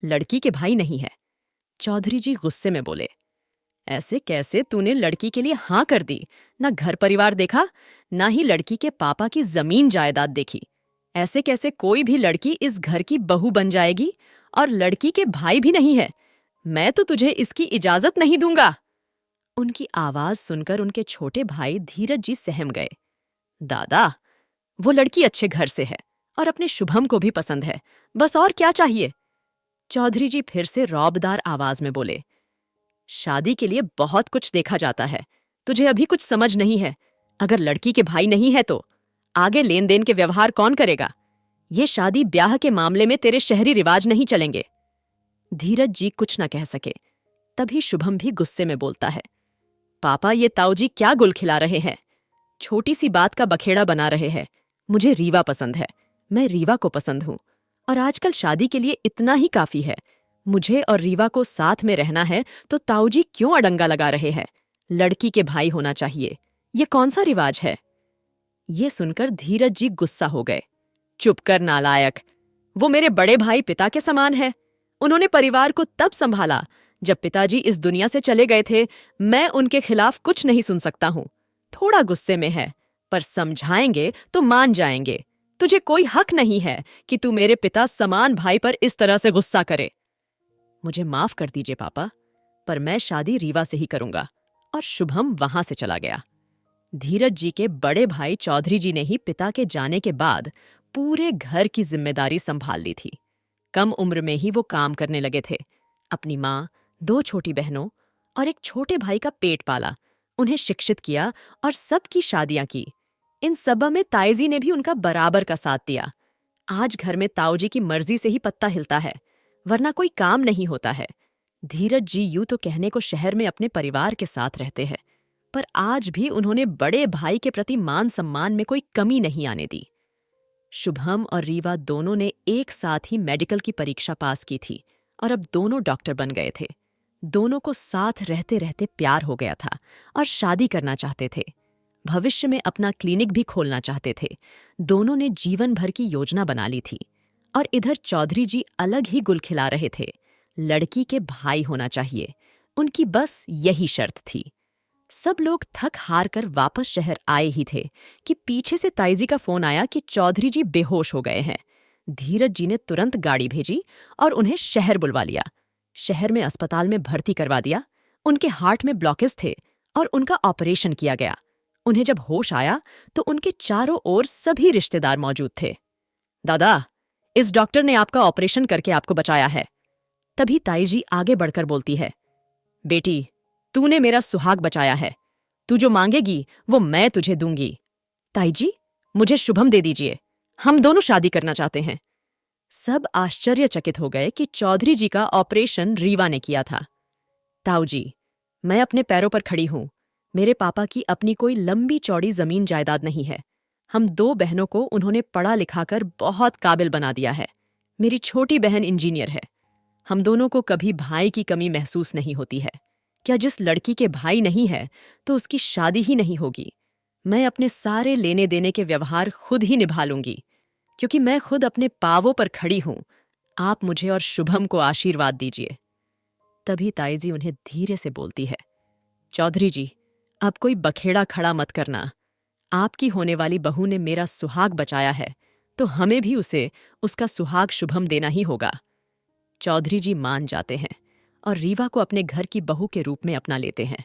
लड़की के भाई नहीं है। चौधरी जी गुस्से में बोले, ऐसे कैसे तूने लड़की के लिए हाँ कर दी? ना घर परिवार देखा, ना ही लड़की के पापा की जमीन जायदाद देखी। ऐसे कैसे कोई भी लड़की इस घर की बहू बन जाएगी? और लड़की के भाई भी नहीं है। मैं तो तुझे इसकी इजाजत नहीं दूंगा। उनकी आवाज सुनकर उनके छोटे भाई धीरज जी सहम गए। दादा, वो लड़की अच्छे घर से है और अपने शुभम को भी पसंद है, बस और क्या चाहिए? चौधरी जी फिर से रौबदार आवाज में बोले, शादी के लिए बहुत कुछ देखा जाता है, तुझे अभी कुछ समझ नहीं है। अगर लड़की के भाई नहीं है तो आगे लेन देन के व्यवहार कौन करेगा? ये शादी ब्याह के मामले में तेरे शहरी रिवाज नहीं चलेंगे। धीरज जी कुछ न कह सके। तभी शुभम भी गुस्से में बोलता है, पापा ये ताऊजी क्या गुल खिला रहे हैं? छोटी सी बात का बखेड़ा बना रहे हैं। मुझे रीवा पसंद है, मैं रीवा को पसंद हूं, और आजकल शादी के लिए इतना ही काफी है। मुझे और रीवा को साथ में रहना है तो ताऊजी क्यों अड़ंगा लगा रहे हैं? लड़की के भाई होना चाहिए, ये कौन सा रिवाज है? ये सुनकर धीरज जी गुस्सा हो गए। चुप कर नालायक, वो मेरे बड़े भाई पिता के समान है। उन्होंने परिवार को तब संभाला जब पिताजी इस दुनिया से चले गए थे। मैं उनके खिलाफ कुछ नहीं सुन सकता हूं। थोड़ा गुस्से में है, पर समझाएंगे तो मान जाएंगे। तुझे कोई हक नहीं है कि तू मेरे पिता समान भाई पर इस तरह से गुस्सा करे। मुझे माफ कर दीजिए पापा, पर मैं शादी रीवा से ही करूंगा। और शुभम वहां से चला गया। धीरज जी के बड़े भाई चौधरी जी ने ही पिता के जाने के बाद पूरे घर की जिम्मेदारी संभाल ली थी। कम उम्र में ही वो काम करने लगे थे। अपनी माँ, दो छोटी बहनों और एक छोटे भाई का पेट पाला, उन्हें शिक्षित किया और सबकी शादियां की। इन सब में ताईजी ने भी उनका बराबर का साथ दिया। आज घर में ताऊजी की मर्जी से ही पत्ता हिलता है, वरना कोई काम नहीं होता है। धीरज जी यूं तो कहने को शहर में अपने परिवार के साथ रहते हैं, पर आज भी उन्होंने बड़े भाई के प्रति मान सम्मान में कोई कमी नहीं आने दी। शुभम और रीवा दोनों ने एक साथ ही मेडिकल की परीक्षा पास की थी और अब दोनों डॉक्टर बन गए थे। दोनों को साथ रहते रहते प्यार हो गया था और शादी करना चाहते थे। भविष्य में अपना क्लिनिक भी खोलना चाहते थे। दोनों ने जीवन भर की योजना बना ली थी। और इधर चौधरी जी अलग ही गुल खिला रहे थे, लड़की के भाई होना चाहिए। उनकी बस यही शर्त थी। सब लोग थक हार कर वापस शहर आए ही थे कि पीछे से ताईजी का फोन आया कि चौधरी जी बेहोश हो गए हैं। धीरज जी ने तुरंत गाड़ी भेजी और उन्हें शहर बुलवा लिया। शहर में अस्पताल में भर्ती करवा दिया। उनके हार्ट में ब्लॉकेज थे और उनका ऑपरेशन किया गया। उन्हें जब होश आया तो उनके चारों ओर सभी रिश्तेदार मौजूद थे। दादा, इस डॉक्टर ने आपका ऑपरेशन करके आपको बचाया है। तभी ताईजी आगे बढ़कर बोलती है, बेटी, तूने मेरा सुहाग बचाया है। तू जो मांगेगी वो मैं तुझे दूंगी। ताईजी, मुझे शुभम दे दीजिए, हम दोनों शादी करना चाहते हैं। सब आश्चर्यचकित हो गए कि चौधरी जी का ऑपरेशन रीवा ने किया था। ताऊजी, मैं अपने पैरों पर खड़ी हूं। मेरे पापा की अपनी कोई लंबी चौड़ी जमीन जायदाद नहीं है। हम दो बहनों को उन्होंने पढ़ा लिखाकर बहुत काबिल बना दिया है। मेरी छोटी बहन इंजीनियर है। हम दोनों को कभी भाई की कमी महसूस नहीं होती है। क्या जिस लड़की के भाई नहीं है तो उसकी शादी ही नहीं होगी? मैं अपने सारे लेने देने के व्यवहार खुद ही निभा लूंगी, क्योंकि मैं खुद अपने पावों पर खड़ी हूं। आप मुझे और शुभम को आशीर्वाद दीजिए। तभी ताईजी उन्हें धीरे से बोलती है, चौधरी जी, अब कोई बखेड़ा खड़ा मत करना। आपकी होने वाली बहू ने मेरा सुहाग बचाया है, तो हमें भी उसे उसका सुहाग शुभम देना ही होगा। चौधरी जी मान जाते हैं और रीवा को अपने घर की बहू के रूप में अपना लेते हैं।